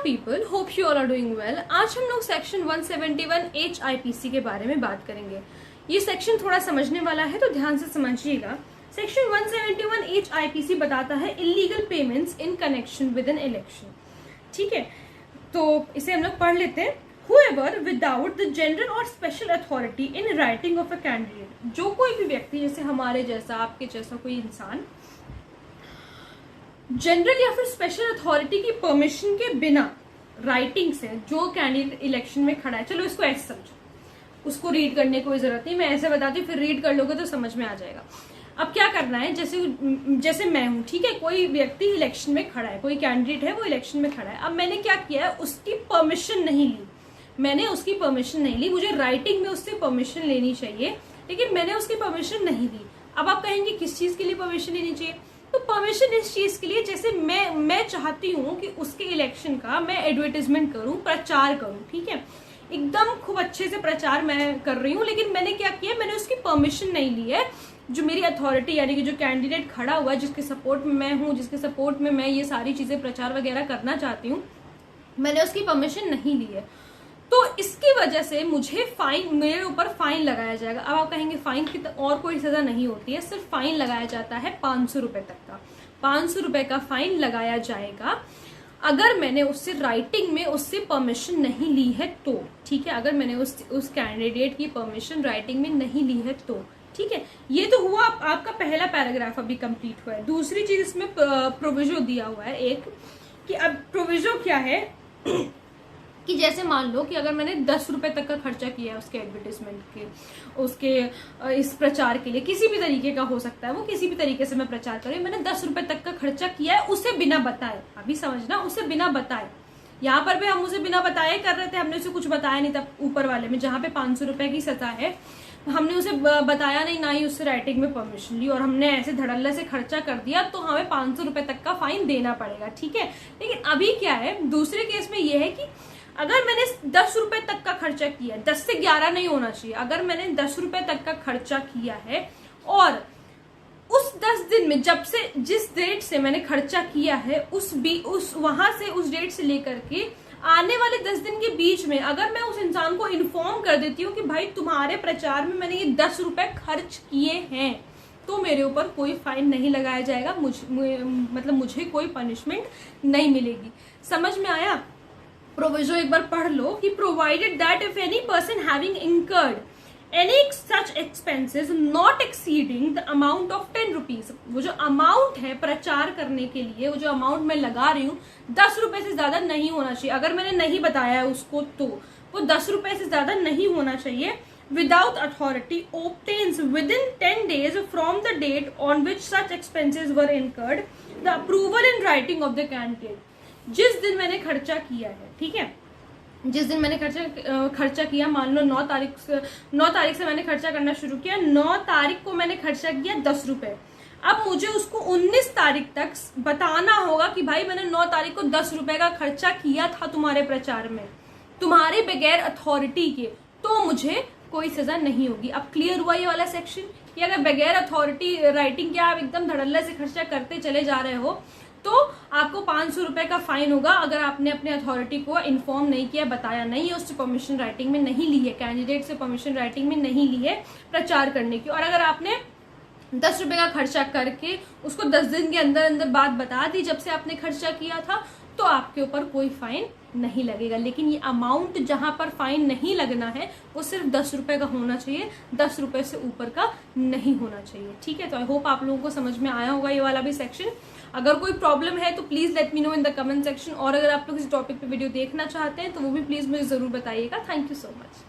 People, hope you all are doing well. आज हम लोग सेक्शन 171 HIPC के बारे में बात करेंगे। ये सेक्शन थोड़ा समझने वाला है तो ध्यान से समझिएगा। सेक्शन 171 HIPC बताता है illegal payments in connection with an election. ठीक है, तो इसे हम लोग पढ़ लेते हैं। Whoever without the general or special authority in writing of a candidate, जो कोई भी व्यक्ति, जैसे हमारे जैसा, आपके जैसा कोई इंसान, जनरल या फिर स्पेशल अथॉरिटी की परमिशन के बिना राइटिंग से जो कैंडिडेट इलेक्शन में खड़ा है, चलो इसको ऐसे समझो, उसको रीड करने की कोई जरूरत नहीं, मैं ऐसे बताती हूँ, फिर रीड कर लोगे तो समझ में आ जाएगा। अब क्या करना है, जैसे मैं हूं, ठीक है, कोई व्यक्ति इलेक्शन में खड़ा है, कोई कैंडिडेट है वो इलेक्शन में खड़ा है। अब मैंने क्या किया है, उसकी परमिशन नहीं ली, मैंने उसकी परमिशन नहीं ली, मुझे राइटिंग में उससे परमिशन लेनी चाहिए, लेकिन मैंने उसकी परमिशन नहीं ली। अब आप कहेंगे किस चीज के लिए परमिशन लेनी चाहिए, तो परमिशन इस चीज के लिए, जैसे मैं चाहती हूँ कि उसके इलेक्शन का मैं एडवर्टाइजमेंट करूं, प्रचार करूं, ठीक है, एकदम खूब अच्छे से प्रचार मैं कर रही हूँ, लेकिन मैंने क्या किया, मैंने उसकी परमिशन नहीं ली है। जो मेरी अथॉरिटी यानी कि जो कैंडिडेट खड़ा हुआ है, जिसके सपोर्ट में मैं हूँ, जिसके सपोर्ट में मैं ये सारी चीजें प्रचार वगैरह करना चाहती हूँ, मैंने उसकी परमिशन नहीं ली है, तो इसकी वजह से मुझे फाइन, मेरे ऊपर फाइन लगाया जाएगा। अब आप कहेंगे फाइन की और कोई सजा नहीं होती है, सिर्फ फाइन लगाया जाता है 500 रुपए तक का। 500 रुपए का फाइन लगाया जाएगा अगर मैंने उससे राइटिंग में उससे परमिशन नहीं ली है तो, ठीक है, अगर मैंने उस कैंडिडेट की परमिशन राइटिंग में नहीं ली है तो, ठीक है। ये तो हुआ आपका पहला पैराग्राफ, अभी कंप्लीट हुआ है। दूसरी चीज इसमें प्रोविजो दिया हुआ है एक, कि अब प्रोविजो क्या है कि जैसे मान लो कि अगर मैंने 10 रुपए तक का खर्चा किया है उसके एडवर्टाइजमेंट के, उसके इस प्रचार के लिए, किसी भी तरीके का हो सकता है, वो किसी भी तरीके से मैं प्रचार कर रही हूँ, मैंने 10 रुपए तक का खर्चा किया है उसे बिना बताए। अभी समझना, उसे बिना बताए। यहाँ पर भी हम उसे बिना बताए कर रहे थे, हमने उसे कुछ बताया नहीं था। ऊपर वाले में जहाँ पे 500 रुपए की सजा है, हमने उसे बताया नहीं, ना ही उससे राइटिंग में परमिशन ली, और हमने ऐसे धड़ल्ले से खर्चा कर दिया, तो हमें 500 रुपए तक का फाइन देना पड़ेगा, ठीक है। लेकिन अभी क्या है, दूसरे केस में यह है कि अगर मैंने 10 रुपए तक का खर्चा किया है, 10 से 11 नहीं होना चाहिए, अगर मैंने 10 रुपए तक का खर्चा किया है और उस 10 दिन में, जब से, जिस डेट से मैंने खर्चा किया है, उस वहां से, उस डेट से लेकर के आने वाले 10 दिन के बीच में, अगर मैं उस इंसान को इन्फॉर्म कर देती हूँ कि भाई तुम्हारे प्रचार में मैंने ये 10 रुपए खर्च किए हैं, तो मेरे ऊपर कोई फाइन नहीं लगाया जाएगा, मतलब मुझे कोई पनिशमेंट नहीं मिलेगी। समझ में आया? प्रोविजो एक बार पढ़ लो कि provided that if any person having incurred any such expenses not exceeding the amount of 10 rupees, वो जो अमाउंट है प्रचार करने के लिए, वो जो अमाउंट मैं लगा रही हूँ, 10 रुपए से ज्यादा नहीं होना चाहिए। अगर मैंने नहीं बताया है उसको तो वो 10 रुपए से ज्यादा नहीं होना चाहिए। Without authority obtains within 10 days from the date on which such expenses were incurred the approval in writing of the candidate। जिस दिन मैंने खर्चा किया है, ठीक है, जिस दिन मैंने खर्चा किया, मान लो 9 तारीख से मैंने खर्चा करना शुरू किया, 9 तारीख को मैंने खर्चा किया 10 रुपए। अब मुझे उसको 19 तारीख तक बताना होगा कि भाई मैंने 9 तारीख को 10 रुपए का खर्चा किया था तुम्हारे प्रचार में, तुम्हारे बगैर अथॉरिटी के, तो मुझे कोई सजा नहीं होगी। अब क्लियर हुआ ये वाला सेक्शन कि अगर बगैर अथॉरिटी राइटिंग के आप एकदम धड़ल्ले से खर्चा करते चले जा रहे हो, तो आपको 500 रुपए का फाइन होगा अगर आपने अपने अथॉरिटी को इन्फॉर्म नहीं किया, बताया नहीं है, उससे परमिशन राइटिंग में नहीं ली है, कैंडिडेट से परमिशन राइटिंग में नहीं ली है प्रचार करने की। और अगर आपने 10 रुपए का खर्चा करके उसको 10 दिन के अंदर अंदर बात बता दी जब से आपने खर्चा किया था, तो आपके ऊपर कोई फाइन नहीं लगेगा। लेकिन ये अमाउंट जहां पर फाइन नहीं लगना है वो सिर्फ 10 रुपए का होना चाहिए, 10 रुपए से ऊपर का नहीं होना चाहिए, ठीक है। तो आई होप आप लोगों को समझ में आया होगा ये वाला भी सेक्शन। अगर कोई प्रॉब्लम है तो please let me know in the comment section, और अगर आप लोग इस टॉपिक पे वीडियो देखना चाहते हैं तो वो भी प्लीज मुझे जरूर बताइएगा। Thank you so much.